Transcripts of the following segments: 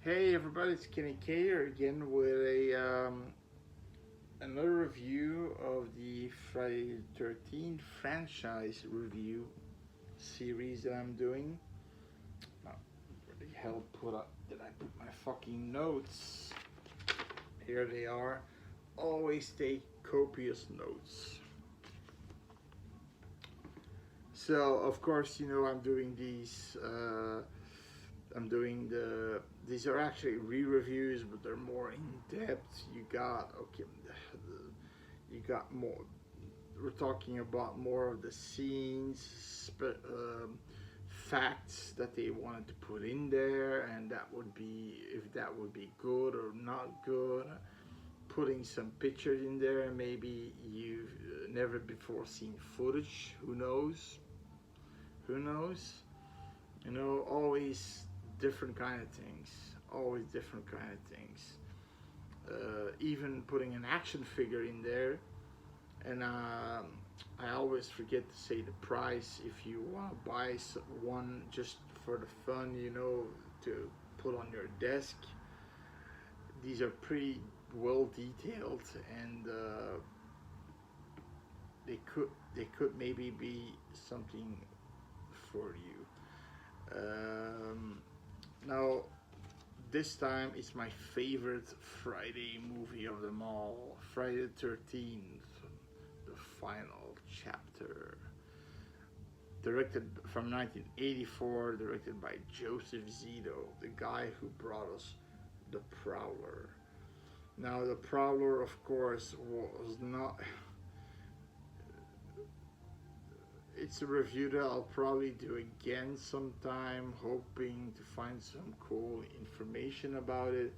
Hey everybody, it's Kenny K here again with a another review of the Friday the 13th franchise review series that I'm doing. Now, where the hell did I put my fucking notes? Here they are. Always take copious notes. So of course, I'm doing these. I'm doing these are actually re-reviews, but they're more in depth. You got more. We're talking about more of the scenes, facts that they wanted to put in there, and that would be if that would be good or not good. Putting some pictures in there, maybe you've never before seen footage. Who knows? Who knows? Always different kind of things. Always different kind of things. Even putting an action figure in there, and I always forget to say the price if you want to buy one just for the fun, to put on your desk. These are pretty well detailed, and they could maybe be something for you. Now, this time it's my favorite Friday movie of them all, Friday the 13th, the final chapter. Directed from 1984, directed by Joseph Zito, the guy who brought us The Prowler. Now, The Prowler, of course, was not. It's a review that I'll probably do again sometime, hoping to find some cool information about it.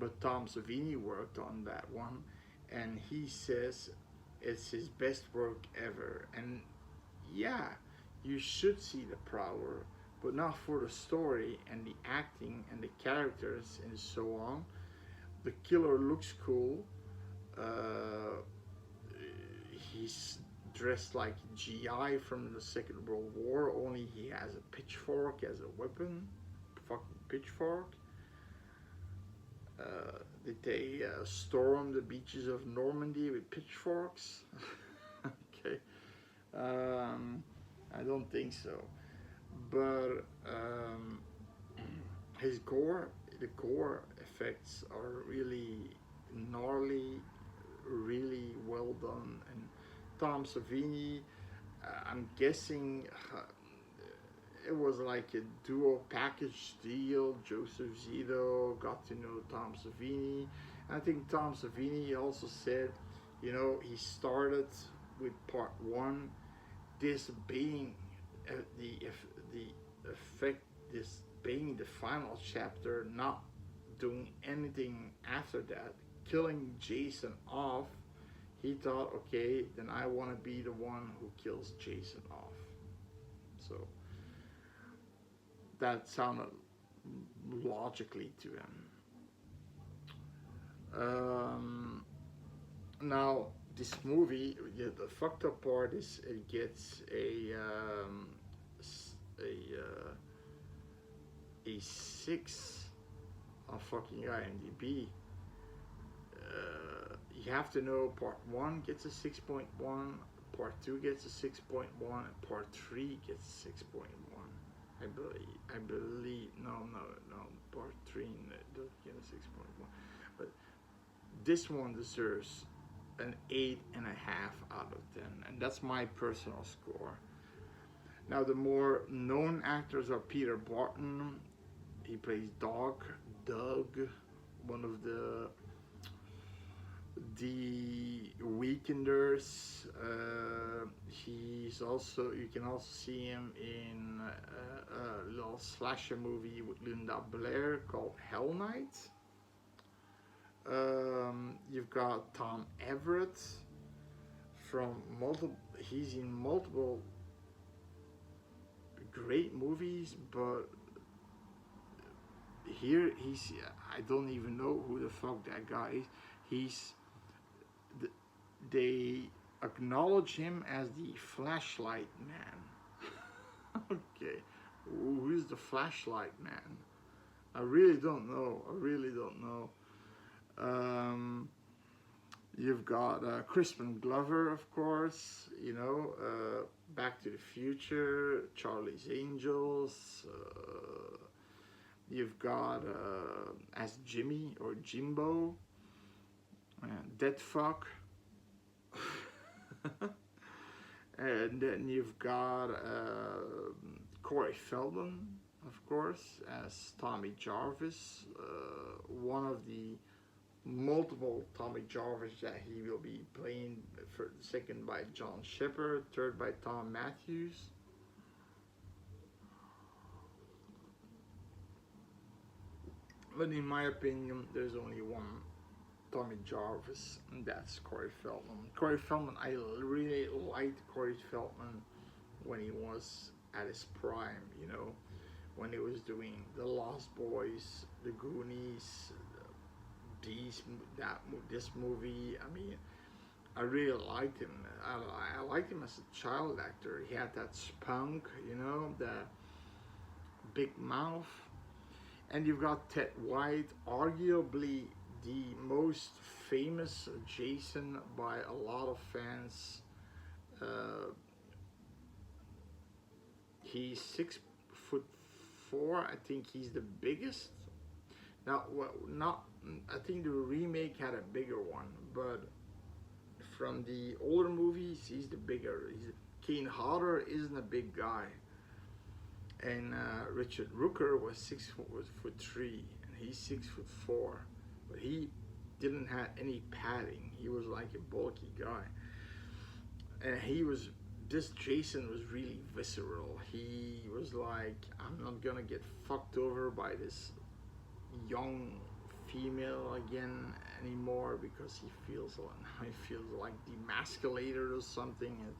But Tom Savini worked on that one, and he says it's his best work ever. And yeah, you should see The Prowler, but not for the story and the acting and the characters and so on. The killer looks cool. He's dressed like GI from the Second World War, only he has a pitchfork as a weapon. Fucking pitchfork. Did they storm the beaches of Normandy with pitchforks? Okay. I don't think so. But the gore effects are really gnarly, really well done. And Tom Savini, I'm guessing it was like a dual package deal. Joseph Zito got to know Tom Savini. I think Tom Savini also said, he started with part one, this being the effect, this being the final chapter, not doing anything after that, killing Jason off. He thought, okay, then I want to be the one who kills Jason off. So that sounded logically to him. Now, this movie, the fucked up part is it gets a 6 on fucking IMDb. You have to know part 1 gets a 6.1, part 2 gets a 6.1, and part 3 gets a 6.1. I believe, no, part 3 doesn't get a 6.1. But this one deserves an 8.5 out of 10, and that's my personal score. Now, the more known actors are Peter Barton. He plays Doug, one of the Weekenders. You can also see him in a little slasher movie with Linda Blair called Hell Night. You've got Tom Everett he's in multiple great movies, but here I don't even know who the fuck that guy is. They acknowledge him as the Flashlight Man. Okay, who's the Flashlight Man? I really don't know. I really don't know. Um, you've got Crispin Glover, of course. Back to the Future, Charlie's Angels. You've got as Jimmy or Jimbo, Dead Fuck. And then you've got Corey Feldman, of course, as Tommy Jarvis, one of the multiple Tommy Jarvis that he will be playing. For second by John Shepard, third by Tom Matthews. But in my opinion, there's only one Tommy Jarvis, and that's Corey Feldman. Corey Feldman, I really liked Corey Feldman when he was at his prime, when he was doing The Lost Boys, The Goonies, this movie. I mean, I really liked him. I liked him as a child actor. He had that spunk, the big mouth. And you've got Ted White, arguably the most famous Jason by a lot of fans. He's 6'4". I think he's the biggest. Now, not. I think the remake had a bigger one, but from the older movies, he's the bigger. Kane Hodder isn't a big guy, and Richard Rooker was 6'3", and he's 6'4", but he didn't have any padding. He was like a bulky guy, and this Jason was really visceral. He was like, I'm not gonna get fucked over by this young female again anymore because he feels like demasculated or something, and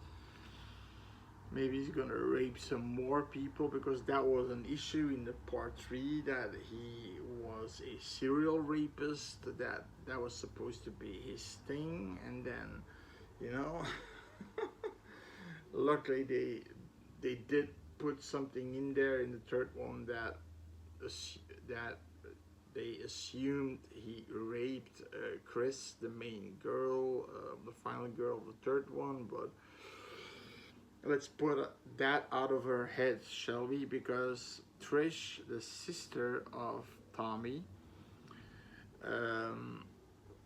maybe he's gonna rape some more people, because that was an issue in the part 3, that he was a serial rapist, that was supposed to be his thing. And then luckily they did put something in there in the third one that they assumed he raped Chris, the main girl, the final girl of the third one. But let's put that out of her head, shall we? Because Trish, the sister of Tommy,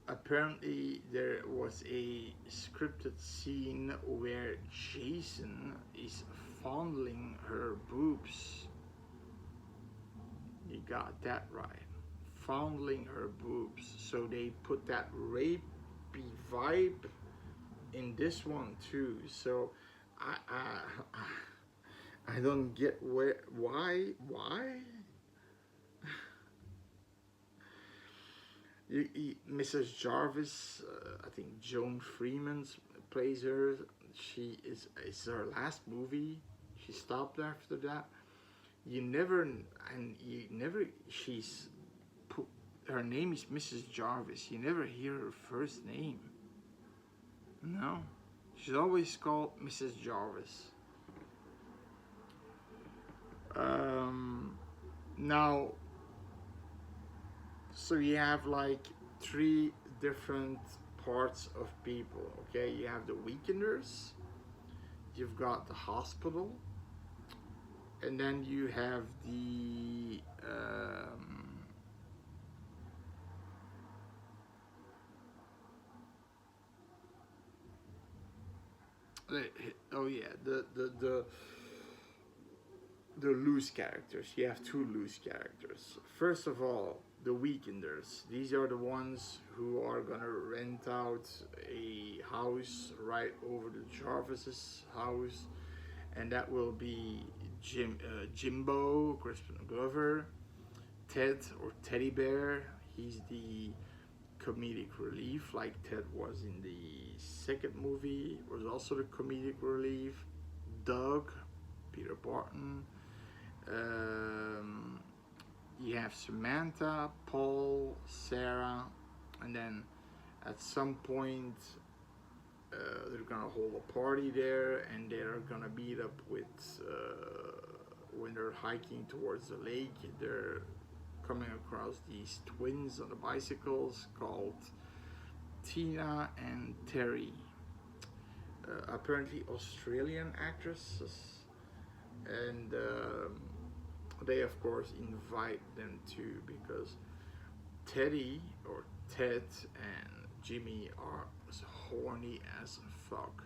apparently there was a scripted scene where Jason is fondling her boobs. You got that right. Fondling her boobs. So they put that rapey vibe in this one too. So I don't get why. Mrs. Jarvis, I think Joan Freeman plays her. It's her last movie. She stopped after that. Her name is Mrs. Jarvis. You never hear her first name. No. She's always called Mrs. Jarvis. Now, so you have like 3 different parts of people, okay? You have the weekenders, you've got the hospital, and then you have the the loose characters. You have 2 loose characters. First of all, the weekenders. These are the ones who are gonna rent out a house right over the Jarvis's house, and that will be Jimbo, Crispin Glover, Ted or Teddy Bear. He's the comedic relief, like Ted was in the second movie. Was also the comedic relief. Doug, Peter Barton. You have Samantha, Paul, Sarah, and then at some point they're gonna hold a party there, and they're gonna meet up with when they're hiking towards the lake. They're coming across these twins on the bicycles called Tina and Terry, apparently Australian actresses, and they of course invite them to, because Teddy or Ted and Jimmy are as horny as fuck.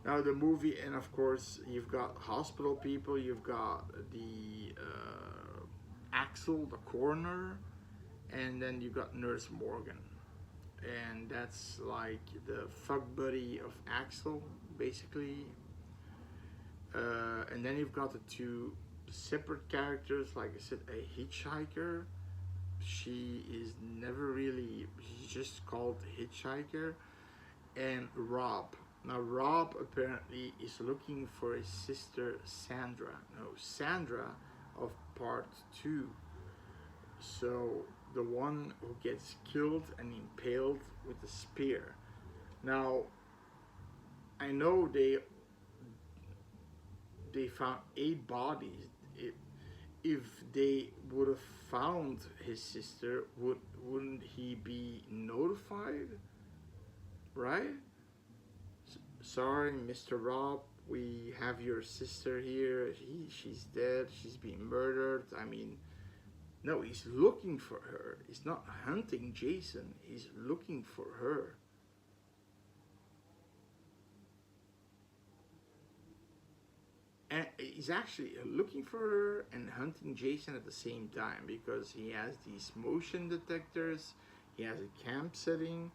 Now the movie, and of course you've got hospital people, you've got the Axel, the coroner, and then you got Nurse Morgan, and that's like the fuck buddy of Axel, basically. And then you've got the two separate characters, like I said, a hitchhiker. She is never really, she's just called Hitchhiker, and Rob. Now Rob apparently is looking for his sister Sandra. No, Sandra of part 2. So the one who gets killed and impaled with a spear. Now I know they found 8 bodies. If they would have found his sister, wouldn't he be notified? Right? Sorry, Mr. Rob, we have your sister here. She's dead. She's been murdered. I mean, no, he's looking for her. He's not hunting Jason. He's looking for her. And he's actually looking for her and hunting Jason at the same time, because he has these motion detectors, he has a camp setting,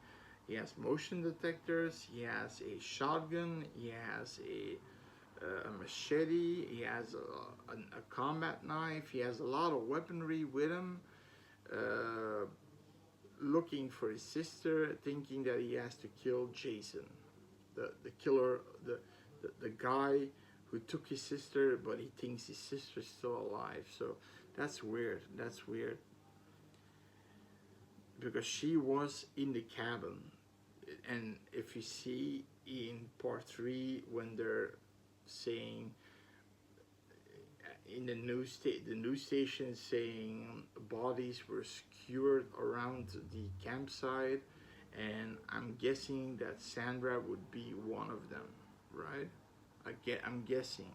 he has motion detectors, he has a shotgun, he has a machete, he has a combat knife, he has a lot of weaponry with him, looking for his sister, thinking that he has to kill Jason, the killer, the guy who took his sister, but he thinks his sister's still alive. So that's weird. That's weird. Because she was in the cabin. And if you see in part 3, when they're saying in the news station saying bodies were skewered around the campsite, and I'm guessing that Sandra would be one of them, right? I'm guessing.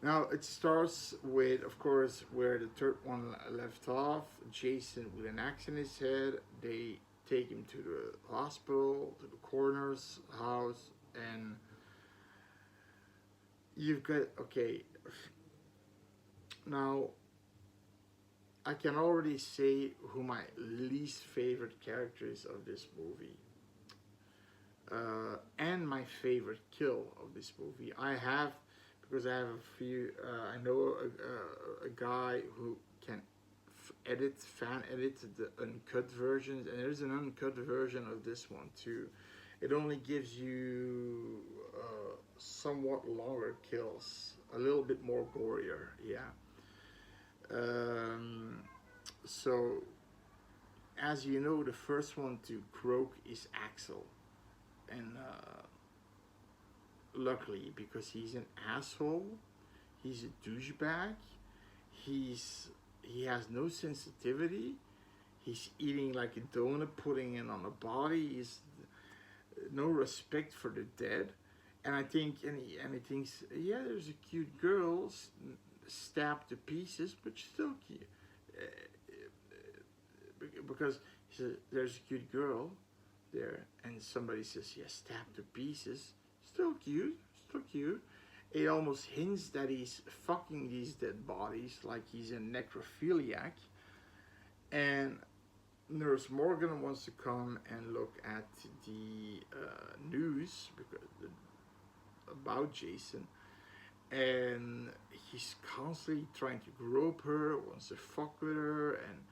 Now it starts with, of course, where the third one left off. Jason with an axe in his head. They take him to the hospital, to the coroner's house, and you've got, okay, now I can already say who my least favorite character is of this movie. And my favorite kill of this movie. Because I have a few, I know a guy who can fan edit the uncut versions, and there's an uncut version of this one too. It only gives you somewhat longer kills, a little bit more gorier, yeah. So, as you know, the first one to croak is Axel, and luckily, because he's an asshole, he's a douchebag, he has no sensitivity, he's eating like a donut, putting it on a body, he's no respect for the dead, and I think, and he thinks, yeah, there's a cute girl stabbed to pieces, but still cute, because he says there's a cute girl there, and somebody says, yeah, stabbed to pieces, still cute. It almost hints that he's fucking these dead bodies, like he's a necrophiliac. And Nurse Morgan wants to come and look at the news about Jason, and he's constantly trying to grope her, wants to fuck with her, and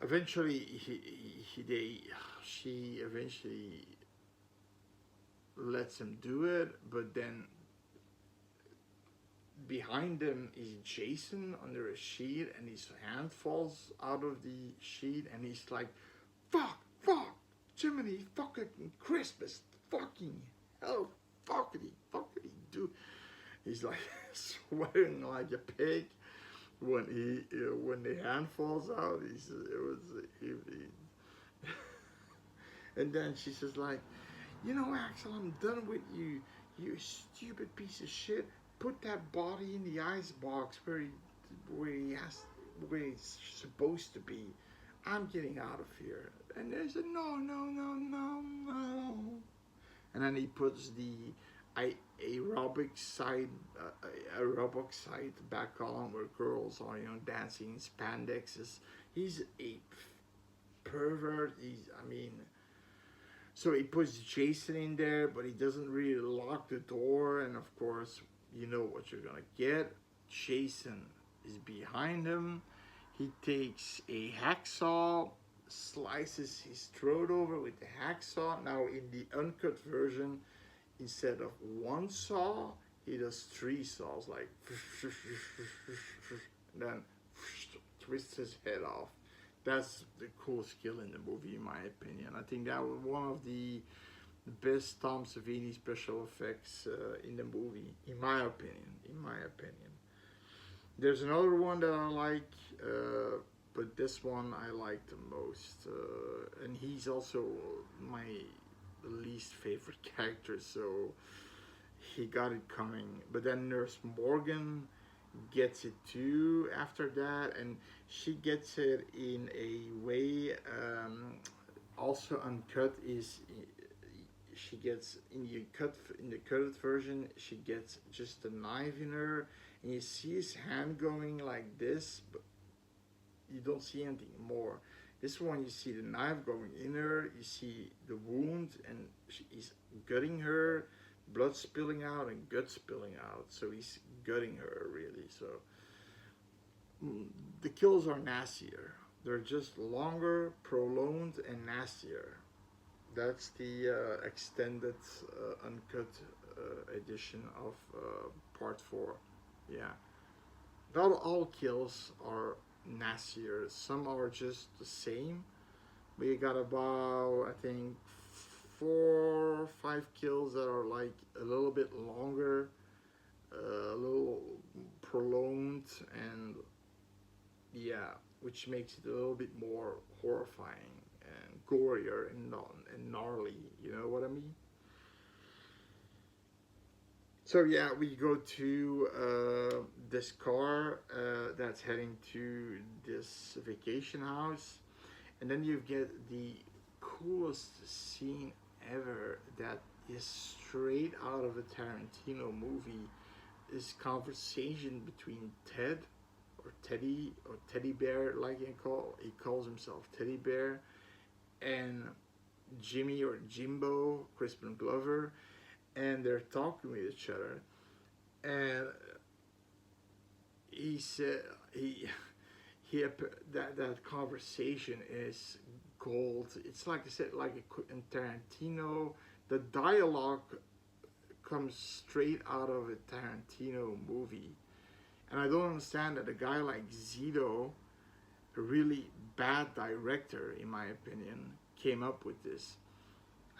eventually she eventually lets him do it, but then behind him is Jason under a sheet, and his hand falls out of the sheet, and he's like, fuck, Jiminy fucking Christmas, fucking hell, fuckity, do. He's like sweating like a pig when when the hand falls out. And then she says like, you know, Axel, I'm done with you. You stupid piece of shit. Put that body in the ice box where he has where he's supposed to be. I'm getting out of here. And they said, no, no, no, no, no. And then he puts the aerobic side back on where girls are, you know, dancing in spandexes. He's a pervert. I mean, so he puts Jason in there, but he doesn't really lock the door. And of course, you know what you're gonna get. Jason is behind him. He takes a hacksaw, slices his throat over with the hacksaw. Now in the uncut version, instead of one saw, he does three saws, like and then twists his head off. That's the cool skill in the movie, in my opinion. I think that was one of the best Tom Savini special effects in the movie, in my opinion. In my opinion. There's another one that I like, but this one I like the most, and he's also my least favorite character, so he got it coming. But then Nurse Morgan gets it too after that, and she gets it in a way also uncut. Is she gets in the cut version, she gets just a knife in her, and you see his hand going like this, but you don't see anything more. This one, you see the knife going in her, you see the wound, and he's gutting her, blood spilling out and gut spilling out. So he's gutting her, really. So the kills are nastier. They're just longer, prolonged, and nastier. That's the extended, uncut edition of part 4. Yeah. Not all kills are nastier. Some are just the same. But you got about, I think, 4 or 5 kills that are like a little bit longer, a little prolonged, and yeah, which makes it a little bit more horrifying and gorier and gnarly. You know what I mean? So yeah, we go to this car that's heading to this vacation house, and then you get the coolest scene ever that is straight out of a Tarantino movie. This conversation between Ted, or Teddy, or Teddy Bear, like he calls himself Teddy Bear, and Jimmy or Jimbo, Crispin Glover, and they're talking with each other, and he said that conversation is gold. It's like I said, like in Tarantino, the dialogue comes straight out of a Tarantino movie, and I don't understand that a guy like Zito, a really bad director in my opinion, came up with this.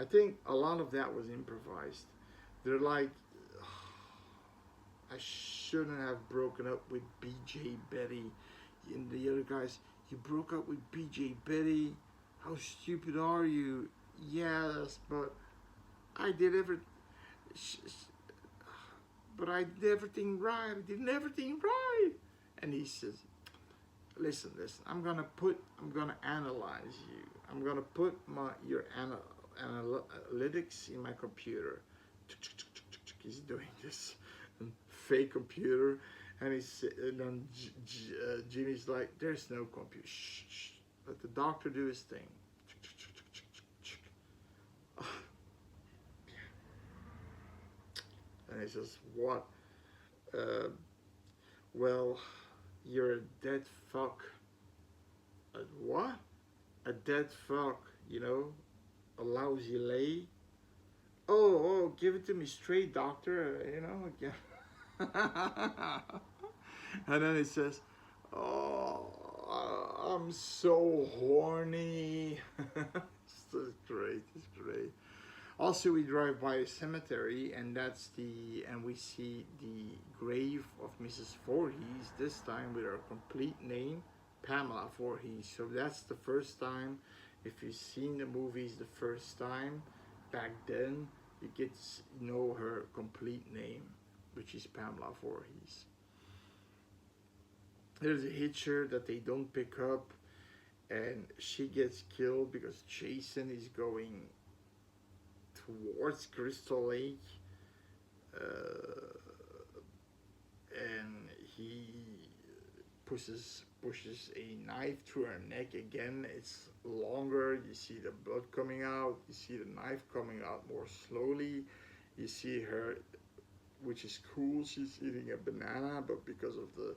I think a lot of that was improvised. They're like, I shouldn't have broken up with BJ Betty. And the other guys, you broke up with BJ Betty? How stupid are you? Yes, but I did everything. But I did everything right. I did everything right. And he says, listen, I'm gonna analyze you. I'm gonna put your analytics in my computer. He's doing this fake computer, and then Jimmy's like, "There's no computer. Shh. Let the doctor do his thing." And he says, "What? Well, you're a dead fuck." What? A dead fuck? You know, a lousy lay. Oh, give it to me straight, doctor. You know, again. And then he says, "Oh, I'm so horny." It's great. It's great. Also, we drive by a cemetery, and we see the grave of Mrs. Voorhees. This time with her complete name, Pamela Voorhees. So that's the first time. If you've seen the movies the first time, back then, you get to know her complete name, which is Pamela Voorhees. There's a hitcher that they don't pick up, and she gets killed because Jason is going towards Crystal Lake, and he pushes a knife through her neck again. It's longer. You see the blood coming out. You see the knife coming out more slowly. You see her, which is cool. She's eating a banana, but because of the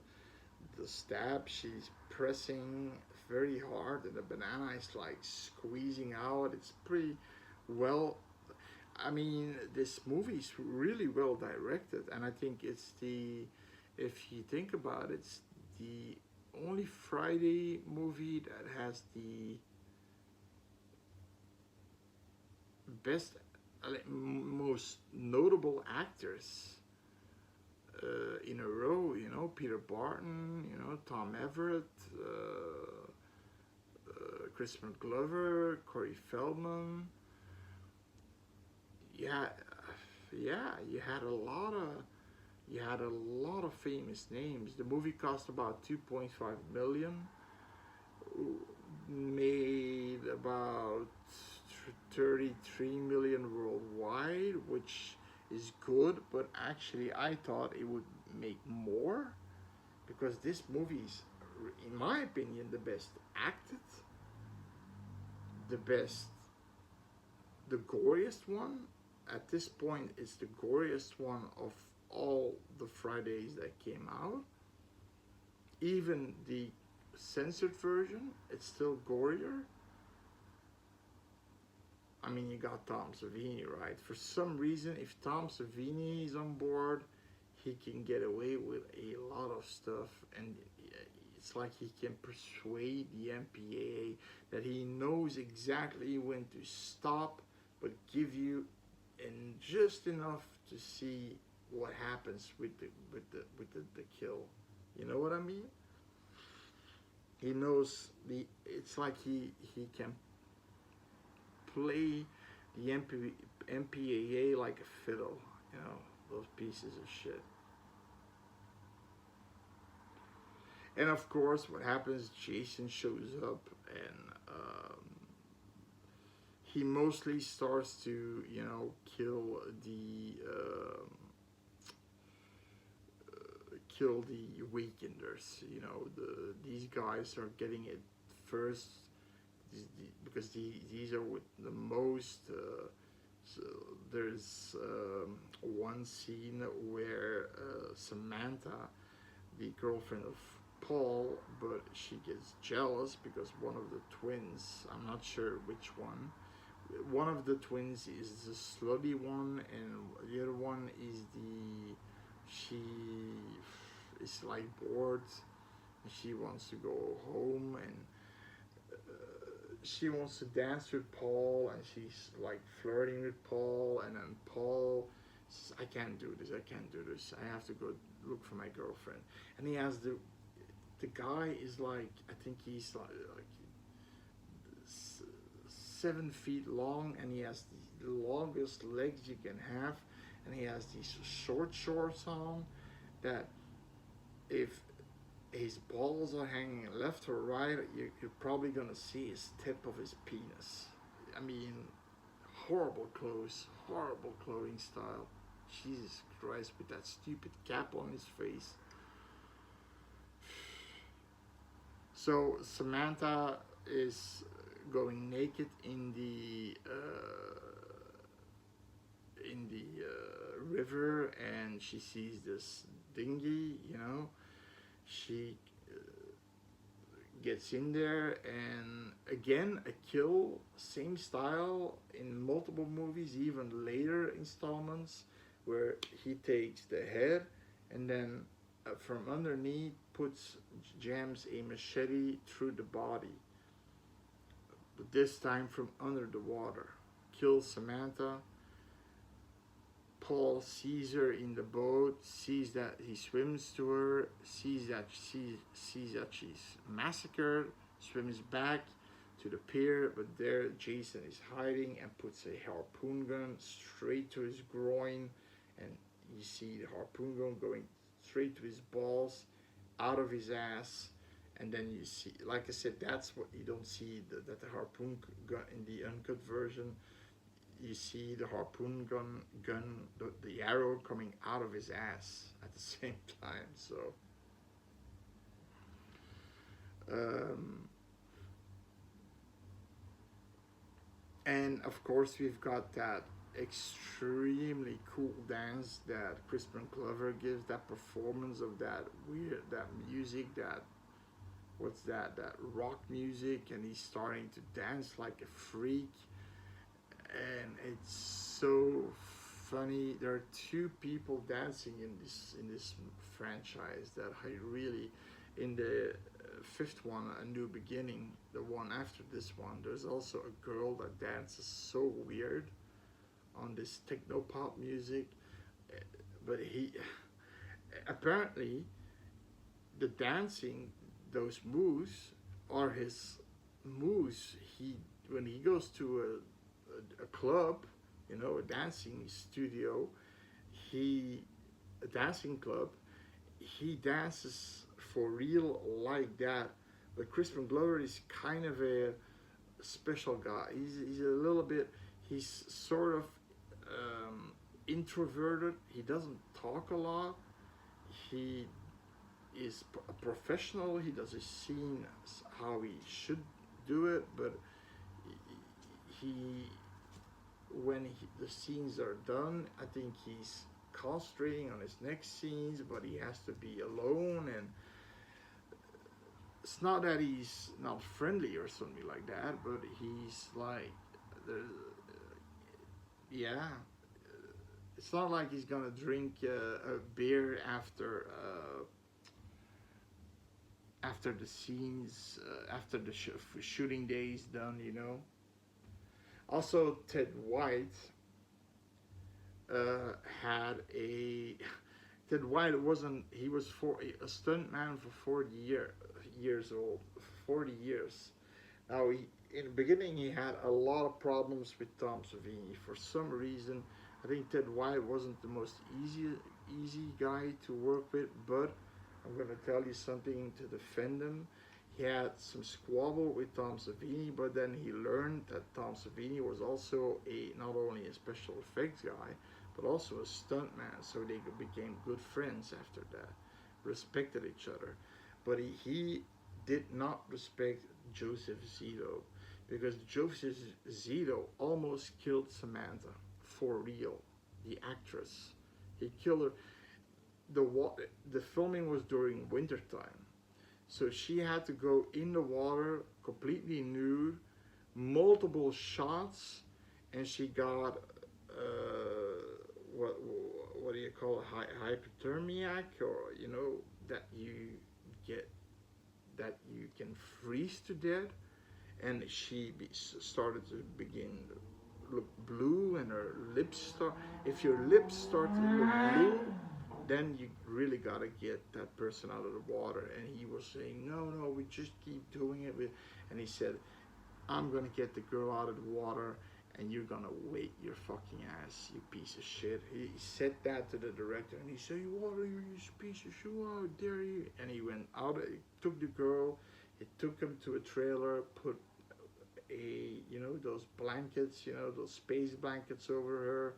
stab, she's pressing very hard, and the banana is like squeezing out. It's pretty well. I mean, this movie is really well directed, and I think it's if you think about it, it's the only Friday movie that has the best, most notable actors in a row. You know, Peter Barton, you know, Tom Everett, Crispin Glover, Corey Feldman. Yeah, you had a lot of famous names. The movie cost about 2.5 million, made about 33 million worldwide, which is good, but actually I thought it would make more, because this movie is, in my opinion, the best acted, the goriest one. At this point, it's the goriest one of all the Fridays that came out. Even the censored version, it's still gorier. I mean, you got Tom Savini, right? For some reason, if Tom Savini is on board, he can get away with a lot of stuff, and it's like he can persuade the MPAA that he knows exactly when to stop, but give you and just enough to see what happens with the kill. You know what I mean? He knows it's like he can play the MPAA like a fiddle, you know, those pieces of shit. And of course, what happens, Jason shows up, and he mostly starts to, you know, kill the weekenders. You know, these guys are getting it first, because these are with the most. So there's one scene where Samantha, the girlfriend of Paul, but she gets jealous because one of the twins, I'm not sure which one of the twins is the slutty one, and the other one is she is like bored, and she wants to go home, and she wants to dance with Paul, and she's like flirting with Paul, and then Paul says, I can't do this, I have to go look for my girlfriend. And he has the guy is like, I think he's like 7 feet long, and he has the longest legs you can have, and he has these short shorts on that if his balls are hanging left or right, you're probably gonna see his tip of his penis. I mean, horrible clothing style. Jesus Christ, with that stupid cap on his face. So Samantha is going naked in the river, and she sees this dinghy. You know, she gets in there, and again a kill, same style in multiple movies, even later installments, where he takes the head and then from underneath jams a machete through the body, but this time from under the water. Kills Samantha, Paul sees her in the boat, sees that he swims to her, sees that she's massacred, swims back to the pier, but there Jason is hiding and puts a harpoon gun straight to his groin, and you see the harpoon gun going straight to his balls, out of his ass, and then you see, like I said, that's what you don't see, that the harpoon gun in the uncut version. You see the harpoon gun, the arrow coming out of his ass at the same time. So, and of course we've got that extremely cool dance that Crispin Glover gives. That performance of that weird, that music, that what's that? That rock music, and he's starting to dance like a freak. And it's so funny. There are two people dancing in this franchise that I really, in the fifth one, A New Beginning, the one after this one, there's also a girl that dances so weird on this techno pop music. But he apparently the dancing, those moves are his moves. He when he goes to a club, you know, a dancing studio, a dancing club, he dances for real like that. But Crispin Glover is kind of a special guy. He's a little bit, he's sort of introverted. He doesn't talk a lot. He is a professional. He does his scene how he should do it, but he the scenes are done, I think he's concentrating on his next scenes, but he has to be alone, and it's not that he's not friendly or something like that, but he's like, yeah, it's not like he's gonna drink a beer after the scenes, after the shooting day is done, you know. Also, Ted White had a. Ted White wasn't. He was a stuntman for 40 years old. 40 years. Now, in the beginning, he had a lot of problems with Tom Savini. For some reason, I think Ted White wasn't the most easy guy to work with. But I'm going to tell you something to defend him. He had some squabble with Tom Savini, but then he learned that Tom Savini was also not only a special effects guy, but also a stuntman. So they became good friends after that, respected each other. But he did not respect Joseph Zito, because Joseph Zito almost killed Samantha for real, the actress. He killed her. The filming was during wintertime. So she had to go in the water completely nude, multiple shots, and she got what do you call it, hypothermic, or you know that you can freeze to death, and she started to begin look blue, and her lips start. If your lips start to look blue, then you really gotta get that person out of the water. And he was saying, no, we just keep doing it. And he said, I'm gonna get the girl out of the water, and you're gonna wait your fucking ass, you piece of shit. He said that to the director, and he said, what are you piece of shit, how dare you? And he went out, he took the girl, he took him to a trailer, put those blankets, those space blankets over her,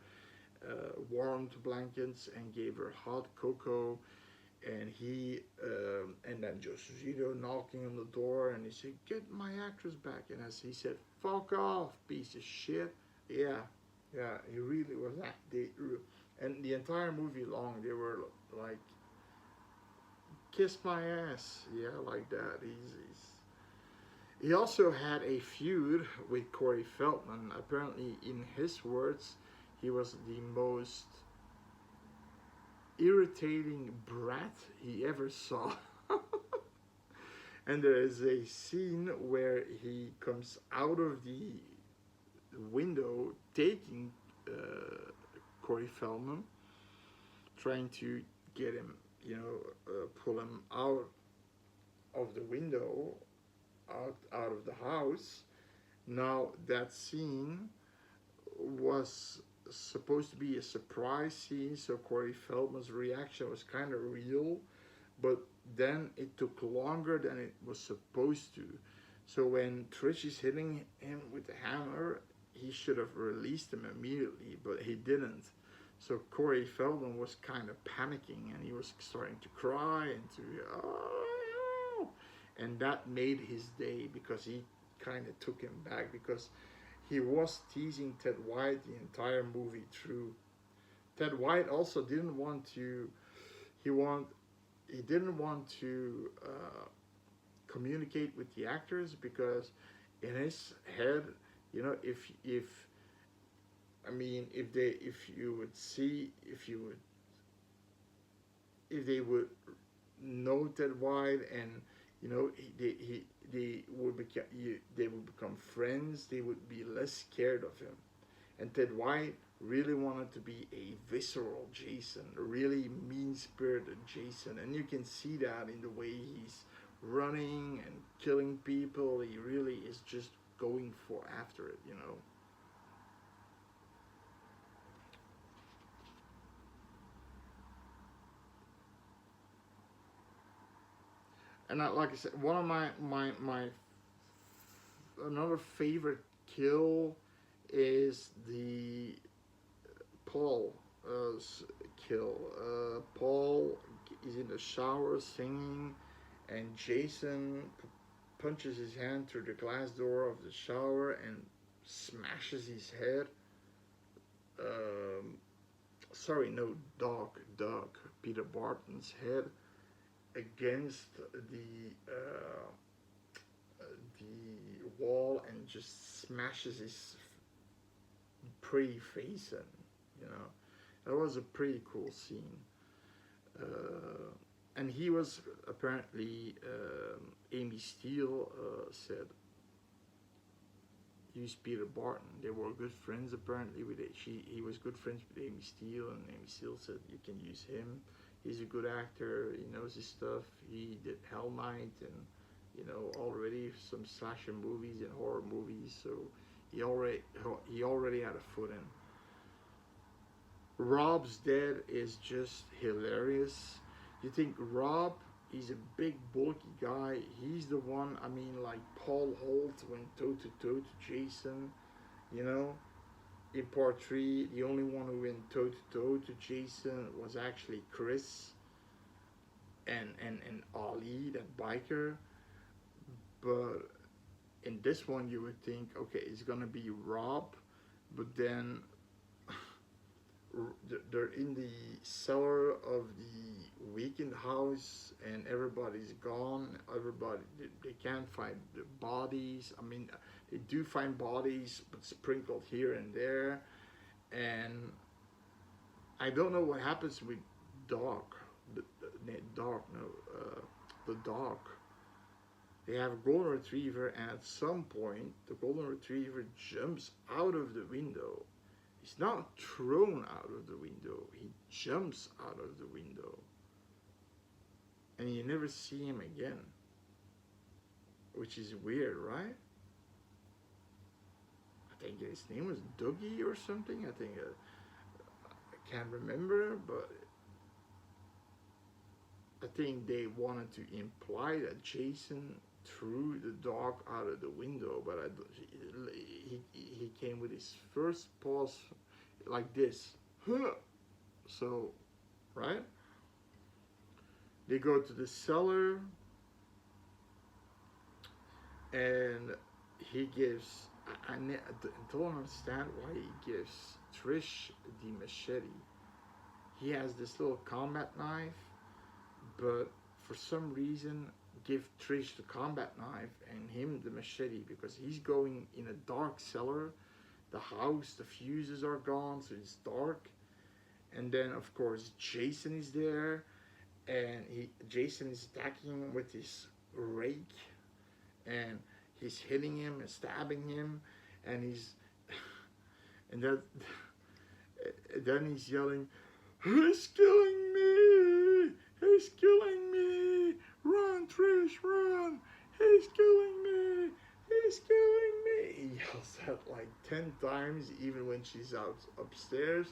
warmed blankets, and gave her hot cocoa. And and then Joseph Zito knocking on the door, and he said, get my actress back. And as he said, fuck off, piece of shit. Yeah, he really was that. And the entire movie long, they were like, kiss my ass, yeah, like that. He also had a feud with Corey Feldman. Apparently, in his words, he was the most irritating brat he ever saw. And there is a scene where he comes out of the window taking Corey Feldman, trying to get him, pull him out of the window, out of the house. Now that scene was supposed to be a surprise scene, so Corey Feldman's reaction was kind of real, but then it took longer than it was supposed to. So when Trish is hitting him with the hammer, he should have released him immediately, but he didn't. So Corey Feldman was kind of panicking, and he was starting to cry and to, oh, and that made his day, because he kind of took him back, because he was teasing Ted White the entire movie through. Ted White also didn't want to. He didn't want to communicate with the actors, because in his head, if I mean, if they would know Ted White, and they would become friends, they would be less scared of him. And Ted White really wanted to be a visceral Jason, a really mean-spirited Jason, and you can see that in the way he's running and killing people. He really is just going for after it. And like I said, one of my another favorite kill is the Paul kill. Paul is in the shower singing, and Jason punches his hand through the glass door of the shower and smashes his head. Sorry, no, Doug, Peter Barton's head against the wall, and just smashes his pretty face in. That was a pretty cool scene. And he was apparently, Amy Steele said, use Peter Barton. They were good friends apparently with it. He was good friends with Amy Steele, and Amy Steele said you can use him. He's a good actor. He knows his stuff. He did Hell Night and already some slasher movies and horror movies. So he already had a foot in. Rob's death is just hilarious. You think Rob, he's a big bulky guy. He's the one, I mean, like Paul Holt went toe to toe to Jason, In part 3, the only one who went toe to toe to Jason was actually Chris and Ali, that biker. But in this one, you would think, okay, it's gonna be Rob, but then they're in the cellar of the weekend house, and everybody's gone. They can't find the bodies. I mean, they do find bodies, but sprinkled here and there. And I don't know what happens with Doc. The dog. They have a golden retriever, and at some point, the golden retriever jumps out of the window. He's not thrown out of the window. He jumps out of the window. And you never see him again. Which is weird, right? I think his name was Dougie or something. I think, I can't remember, but I think they wanted to imply that Jason threw the dog out of the window, but he came with his first paws like this. So, right? They go to the cellar, and he gives, I don't understand why he gives Trish the machete. He has this little combat knife, but for some reason give Trish the combat knife and him the machete, because he's going in a dark cellar. The house, the fuses are gone, so it's dark. And then of course Jason is there, and Jason is attacking him with his rake, and he's hitting him and stabbing him, and he's and that Then he's yelling, "He's killing me! He's killing me! Run, Trish, run! He's killing me! He's killing me!" He yells that like 10 times, even when she's out upstairs.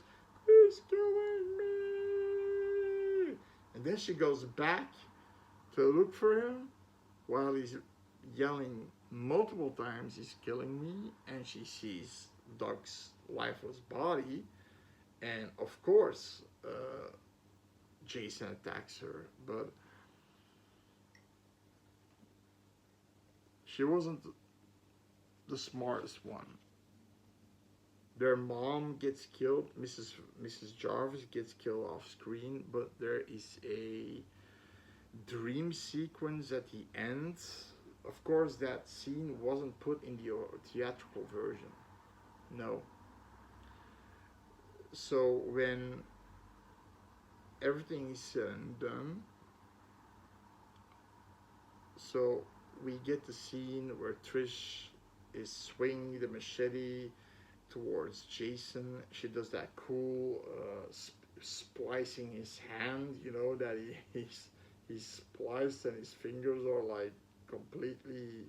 "He's killing me!" And then she goes back to look for him while he's yelling multiple times, "He's killing me!" And she sees Doug's lifeless body, and of course, Jason attacks her, but she wasn't the smartest one. Their mom gets killed, Mrs. Jarvis gets killed off screen, but there is a dream sequence at the end. Of course, that scene wasn't put in the theatrical version. No. So when everything is said and done, so we get the scene where Trish is swinging the machete towards Jason. She does that cool splicing his hand, you know, that he's spliced and his fingers are like completely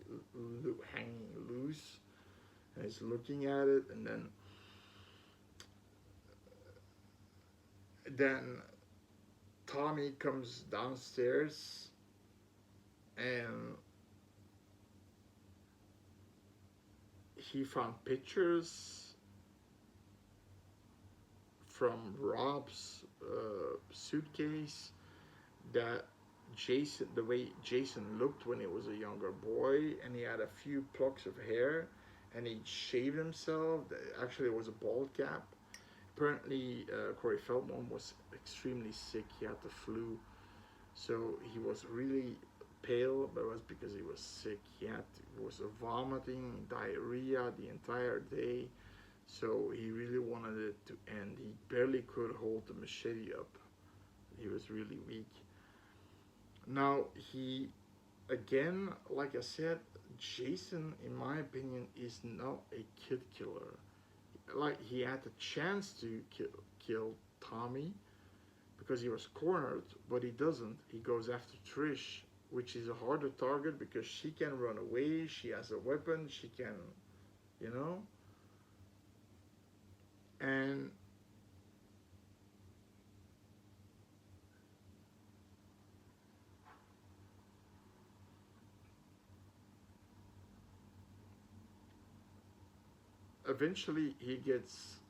hanging loose, and he's looking at it, and then Tommy comes downstairs, and he found pictures from Rob's suitcase that Jason, the way Jason looked when he was a younger boy, and he had a few plucks of hair, and he shaved himself. Actually, it was a bald cap. Apparently, Corey Feldman was extremely sick. He had the flu, so he was really pale, but it was because he was sick. He was vomiting, diarrhea the entire day, so he really wanted it to end. He barely could hold the machete up. He was really weak. Now, again, like I said, Jason, in my opinion, is not a kid killer. Like, he had the chance to kill Tommy because he was cornered, but he doesn't. He goes after Trish, which is a harder target because she can run away, she has a weapon, she can, you know? And eventually he gets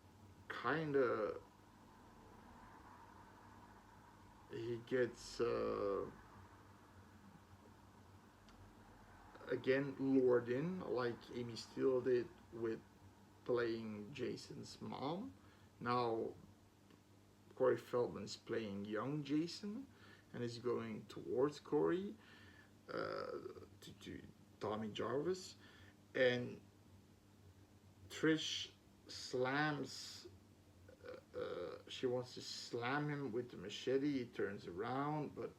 kind of, he gets, again, lured in, like Amy Steele did with playing Jason's mom. Now Corey Feldman is playing young Jason and is going towards Corey, to Tommy Jarvis, and Trish slams. She wants to slam him with the machete. He turns around, but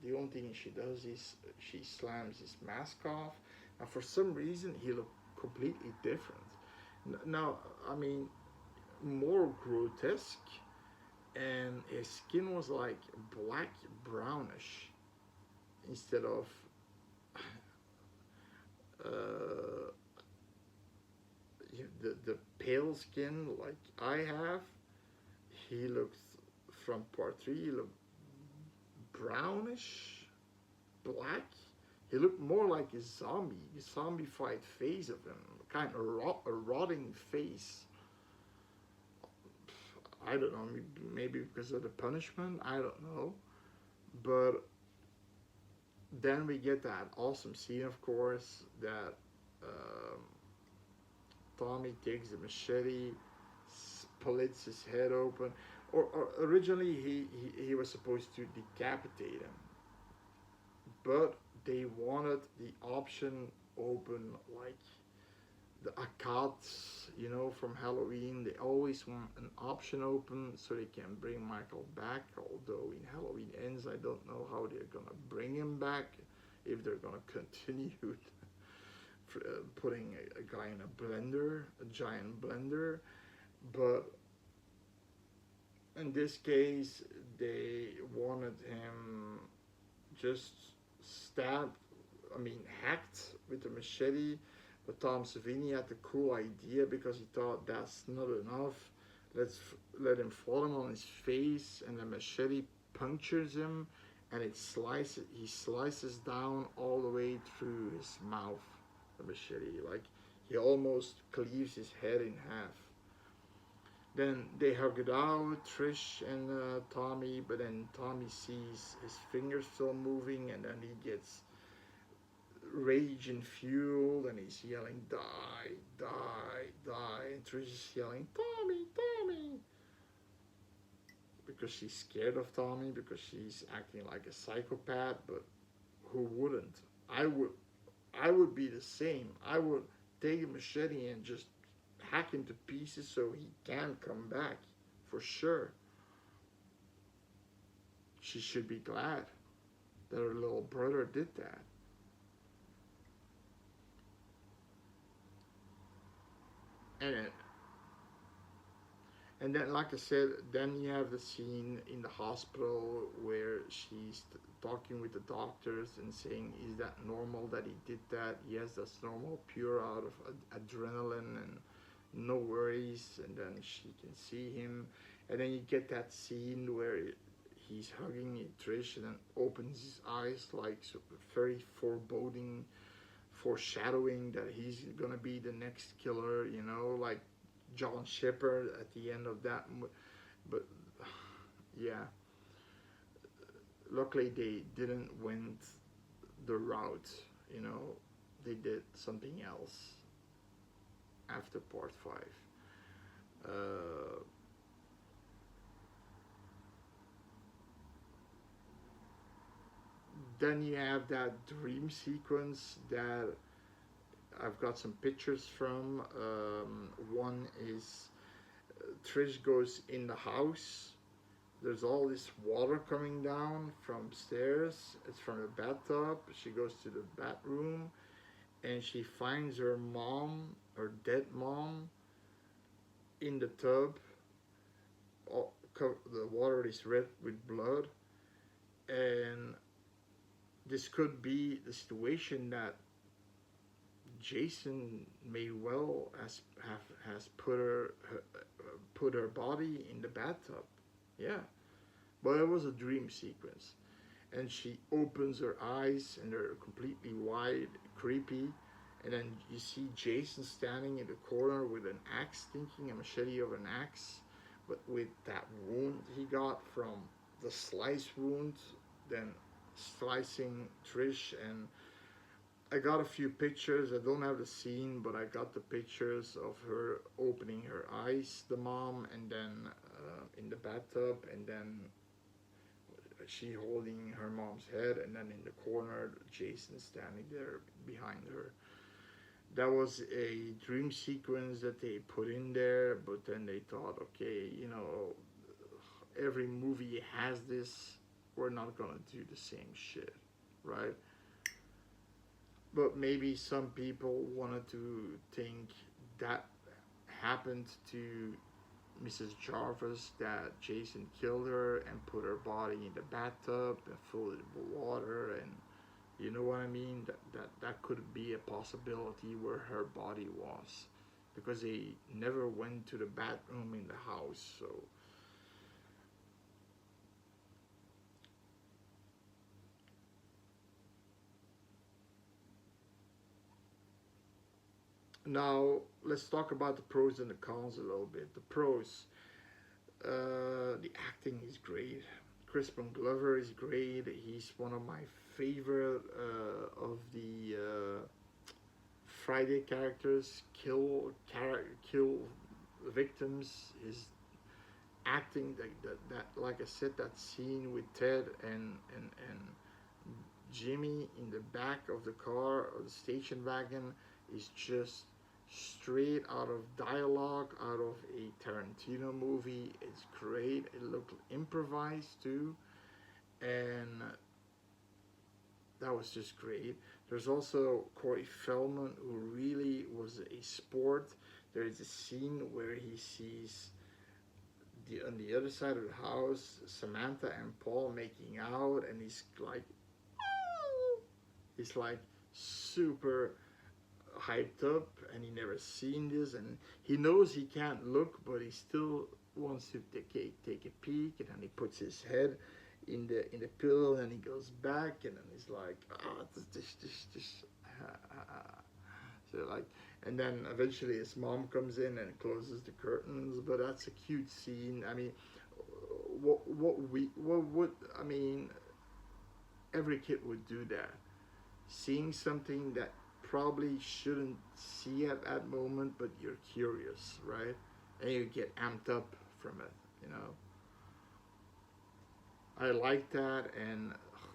the only thing she does is she slams his mask off, and for some reason he looked completely different. Now, I mean, more grotesque, and his skin was like black brownish instead of uh, the pale skin like I have. He looked, from part three, he looked brownish, black. He looked more like a zombified face of him, kind of a rotting face. I don't know, maybe because of the punishment, I don't know. But then we get that awesome scene, of course, that um, Tommy takes the machete, splits his head open. Or originally he was supposed to decapitate him, but they wanted the option open, like the Akats, you know, from Halloween. They always want an option open so they can bring Michael back. Although in Halloween Ends, I don't know how they're gonna bring him back, if they're gonna continue putting a guy in a blender, a giant blender. But in this case, they wanted him just stabbed, I mean, hacked with a machete. But Tom Savini had the cool idea because he thought that's not enough. Let's let him fall him on his face, and the machete punctures him, and it slices. He slices down all the way through his mouth. The machete, like he almost cleaves his head in half. Then they hug it out, Trish and Tommy, but then Tommy sees his fingers still moving, and then he gets rage and fuel, and he's yelling, "Die, die, die!" And Trish is yelling, "Tommy, Tommy!" Because she's scared of Tommy, because she's acting like a psychopath. But who wouldn't? I would, I would be the same. I would take a machete and just hack him to pieces so he can't come back, for sure. She should be glad that her little brother did that. And and then, like I said, then you have the scene in the hospital where she's talking with the doctors and saying, "Is that normal that he did that?" Yes, that's normal, pure out of adrenaline and no worries. And then she can see him, and then you get that scene where he's hugging Trish and then opens his eyes like very foreboding, foreshadowing that he's gonna be the next killer. Like John Shepard at the end of that. But yeah, luckily they didn't went the route. You know, they did something else after part five. Uh, then you have that dream sequence that I've got some pictures from. One is Trish goes in the house. There's all this water coming down from stairs. It's from the bathtub. She goes to the bathroom and she finds her mom, her dead mom, in the tub. The water is red with blood, and this could be the situation that Jason may well has put her body in the bathtub. Yeah, but it was a dream sequence, and she opens her eyes and they're completely wide, creepy, and then you see Jason standing in the corner with an axe, thinking a machete of an axe, but with that wound he got from the slice wound, then slicing Trish. And I got a few pictures. I don't have the scene, but I got the pictures of her opening her eyes, the mom, and then in the bathtub, and then she holding her mom's head, and then in the corner, Jason standing there behind her. That was a dream sequence that they put in there, but then they thought, okay, every movie has this. We're not gonna do the same shit, right? But maybe some people wanted to think that happened to Mrs. Jarvis, that Jason killed her and put her body in the bathtub and filled it with water, and you know what I mean? That could be a possibility where her body was, because they never went to the bathroom in the house. So now let's talk about the pros and the cons a little bit. The pros, the acting is great. Crispin Glover is great. He's one of my favorite of the Friday characters. Kill victims. His acting, that like I said, that scene with Ted and Jimmy in the back of the car or the station wagon is just straight out of dialogue out of a Tarantino movie. It's great. It looked improvised too, and that was just great. There's also Corey Feldman, who really was a sport. There is a scene where he sees on the other side of the house, Samantha and Paul making out, and he's like super hyped up, and he never seen this, and he knows he can't look, but he still wants to take a peek, and then he puts his head in the pillow, and he goes back, and then he's like, ah, this. So like, and then eventually his mom comes in and closes the curtains. But that's a cute scene. I mean, what would I mean? Every kid would do that. Seeing something that probably shouldn't see at that moment, but you're curious, right? And you get amped up from it, you know. I like that, and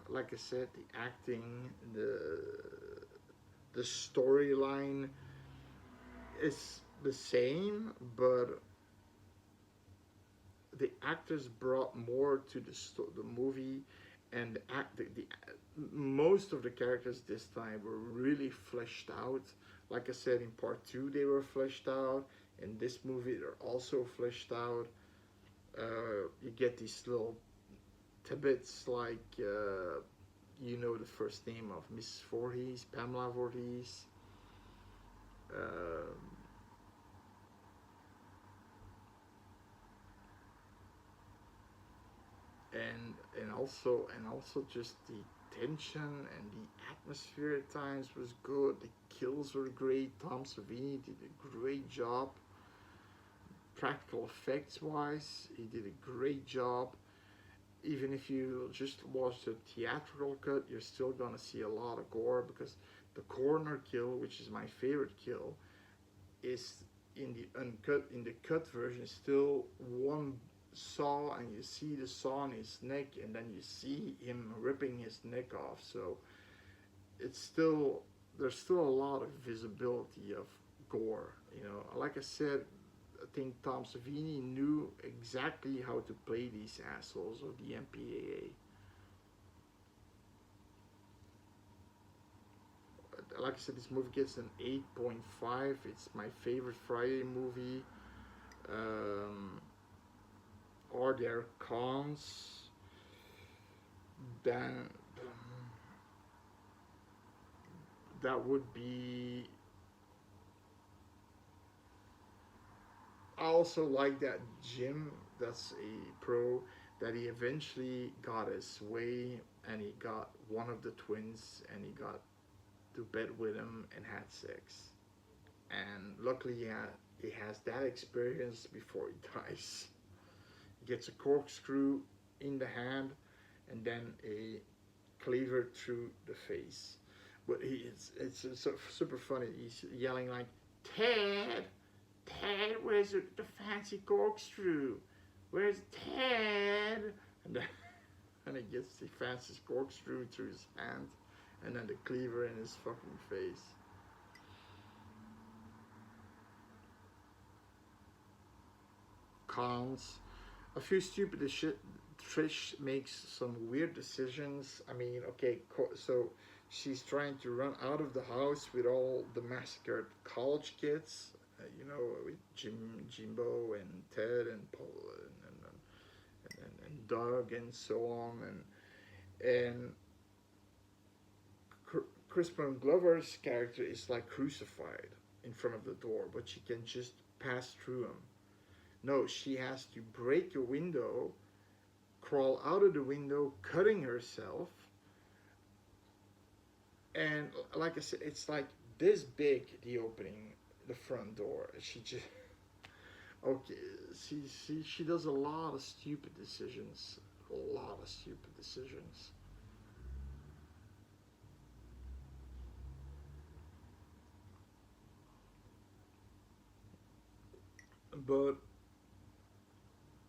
like I said, the acting, the storyline is the same, but the actors brought more to the movie, and the most of the characters this time were really fleshed out. Like I said, in part two they were fleshed out. In this movie they're also fleshed out. You get these little tidbits like you know the first name of Miss Voorhees, Pamela Voorhees. Uh, and also just the tension and the atmosphere at times was good. The kills were great. Tom Savini did a great job. Practical effects wise, he did a great job. Even if you just watch the theatrical cut, you're still gonna see a lot of gore, because the corner kill, which is my favorite kill, is in the uncut, in the cut version, still one saw, and you see the saw on his neck, and then you see him ripping his neck off. So it's still, there's still a lot of visibility of gore. You know, like I said, I think Tom Savini knew exactly how to play these assholes of the MPAA. Like I said, this movie gets an 8.5. It's my favorite Friday movie. Are there cons? Then that would be. I also like that Jim, that's a pro, that he eventually got his way, and he got one of the twins, and he got to bed with him and had sex. And luckily he has that experience before he dies. He gets a corkscrew in the hand, and then a cleaver through the face. But it's so super funny. He's yelling like, Ted, Ted, where's the fancy corkscrew? Where's Ted? And then, and he gets the fancy corkscrew through his hand, and then the cleaver in his fucking face. Cons. A few stupid shit. Trish makes some weird decisions. I mean, okay, so she's trying to run out of the house with all the massacred college kids, you know, with Jimbo and Ted and Paul and Doug and so on, and Crispin Glover's character is like crucified in front of the door, but she can just pass through him. No, she has to break a window, crawl out of the window, cutting herself. And like I said, it's like this big, the opening, the front door. She just, okay, she does a lot of stupid decisions. A lot of stupid decisions. But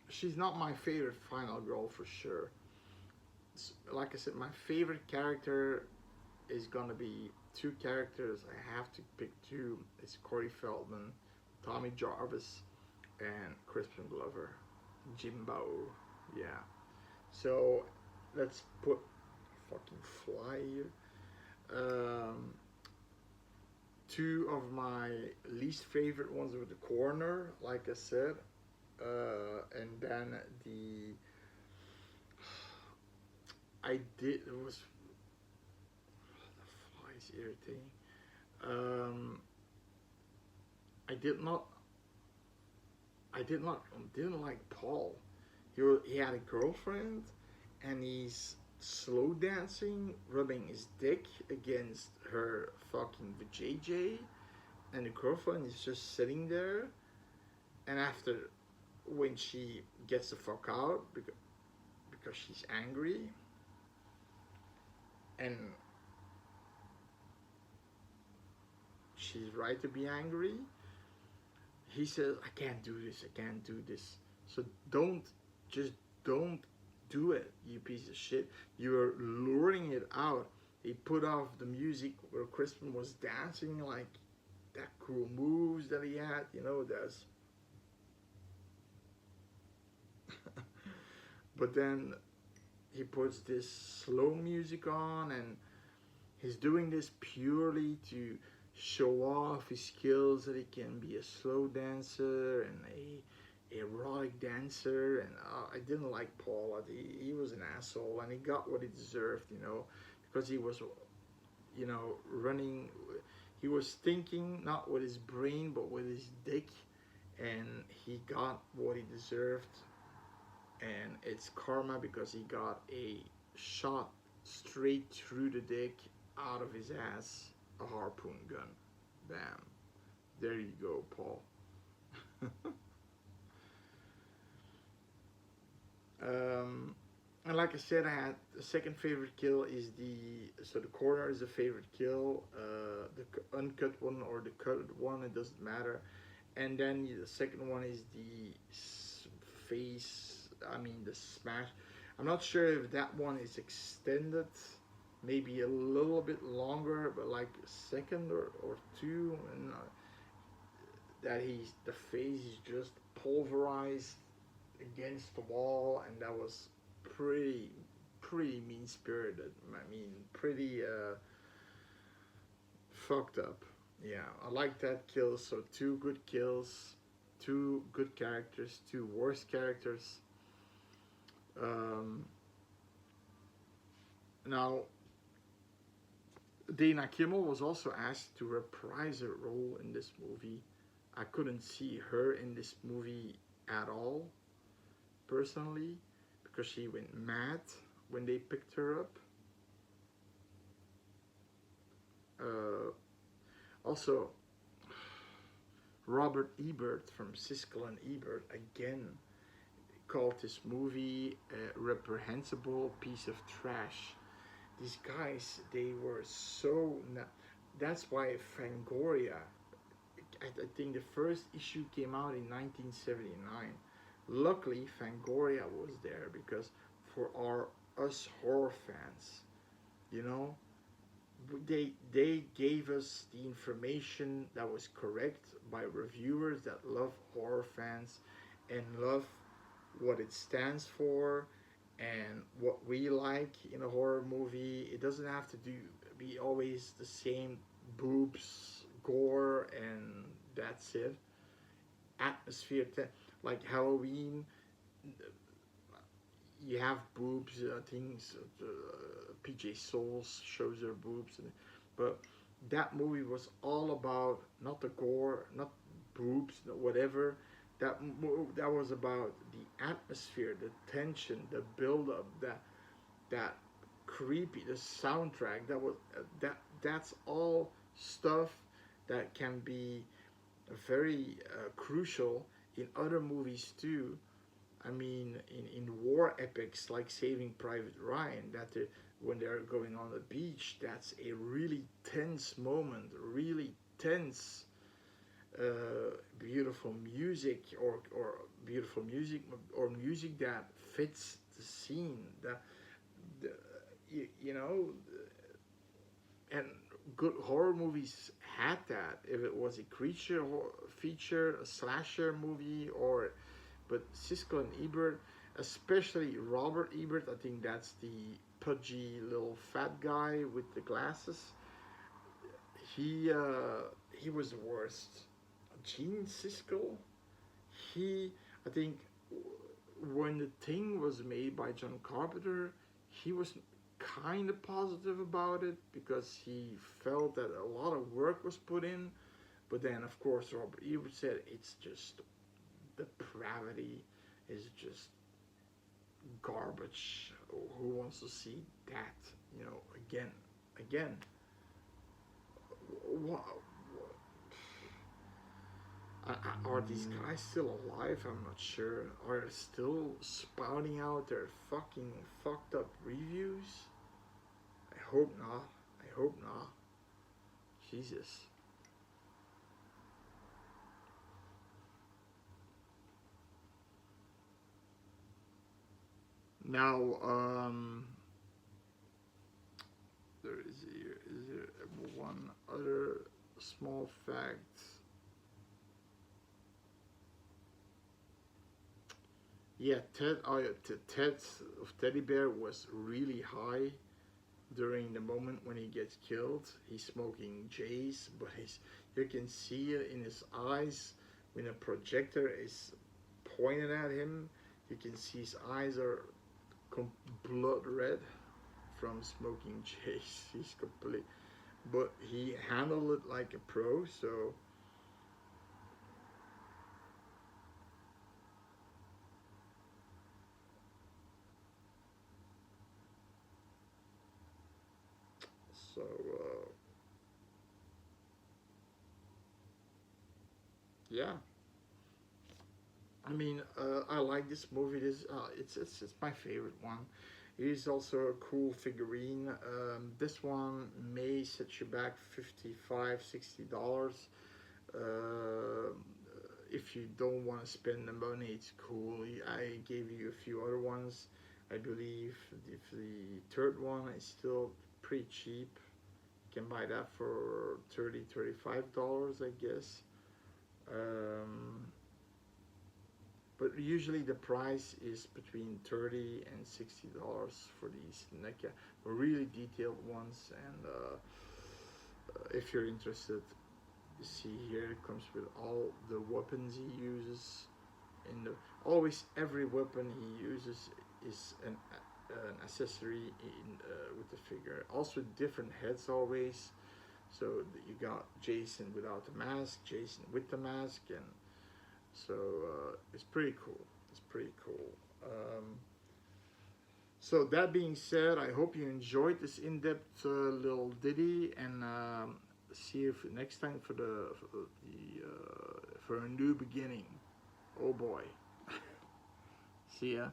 she's not my favorite final girl for sure. Like I said, my favorite character is gonna be two characters. I have to pick two. It's Corey Feldman, Tommy Jarvis, and Crispin Glover, Jimbo. Yeah. So let's put fucking fly here. Two of my least favorite ones were the corner, like I said. And then the I did it was the fly is irritating. Um, I did not didn't like Paul. He had a girlfriend, and he's slow dancing, rubbing his dick against her fucking vajayjay, and the girlfriend is just sitting there. And after, when she gets the fuck out because she's angry, and she's right to be angry, he says, "I can't do this. I can't do this." So just don't do it, you piece of shit. You're luring it out. He put off the music where Crispin was dancing like that cool moves that he had. There's. But then he puts this slow music on, and he's doing this purely to show off his skills, that he can be a slow dancer and a erotic dancer. And I didn't like Paul. He was an asshole, and he got what he deserved, because he was, running. He was thinking not with his brain but with his dick, and he got what he deserved. And it's karma because he got a shot straight through the dick out of his ass, a harpoon gun. Bam. There you go, Paul. And like I said, I had the second favorite kill is the corner is a favorite kill, the uncut one or the cut one, it doesn't matter. And then the second one is the face, I mean the smash. I'm not sure if that one is extended, maybe a little bit longer, but like a second or two, and that the face is just pulverized against the wall, and that was pretty mean spirited. I mean, pretty fucked up. Yeah, I like that kill. So two good kills, two good characters, two worst characters. Um, Now, Dana Kimmel was also asked to reprise her role in this movie. I couldn't see her in this movie at all, personally, because she went mad when they picked her up. Uh, Also, Robert Ebert from Siskel and Ebert again called this movie a reprehensible piece of trash. These guys, they were so. That's why Fangoria, I think the first issue came out in 1979. Luckily, Fangoria was there because for us horror fans, you know, they gave us the information that was correct by reviewers that love horror fans and love what it stands for and what we like in a horror movie. It doesn't have to be always the same boobs, gore, and that's it. Atmosphere, like Halloween, you have boobs, things. PJ Souls shows her boobs, but that movie was all about not the gore, not boobs, not whatever. That was about the atmosphere, the tension, the build up, that creepy, the soundtrack. That's all stuff that can be very crucial in other movies too. I mean, in war epics like Saving Private Ryan, when they're going on the beach, that's a really tense moment, really tense, beautiful music, or beautiful music, or music that fits the scene. The you know, and good horror movies had that. If it was a creature feature, a slasher movie, or but Siskel and Ebert, especially Robert Ebert, I think that's the pudgy little fat guy with the glasses. He was the worst. Gene Siskel, he I think when the Thing was made by John Carpenter, he was kind of positive about it because he felt that a lot of work was put in. But then, of course, Robert Ebert said it's just depravity, is just garbage. Who wants to see that? You know, again. What, are these guys still alive? I'm not sure. Are they still spouting out their fucking fucked up reviews? I hope not. I hope not. Jesus. Now, is there one other small fact? Yeah, Ted of Teddy Bear was really high during the moment when he gets killed. He's smoking J's, but you can see it in his eyes when a projector is pointed at him. You can see his eyes are blood red from smoking J's. He's complete, but he handled it like a pro. So yeah. I mean, I like this movie. It's my favorite one. It is also a cool figurine. This one may set you back $55-$60. Uh, if you don't want to spend the money, it's cool. I gave you a few other ones. I believe if the third one is still pretty cheap, you can buy that for $30-$35, I guess. Um, but usually the price is between $30 and $60 for these NECA, really detailed ones. And if you're interested, you see here it comes with all the weapons he uses. Always every weapon he uses is an accessory with the figure. Also different heads always. So you got Jason without the mask, Jason with the mask, and so it's pretty cool. It's pretty cool. So that being said, I hope you enjoyed this in-depth little ditty, and see you next time for a new beginning. Oh boy. See ya.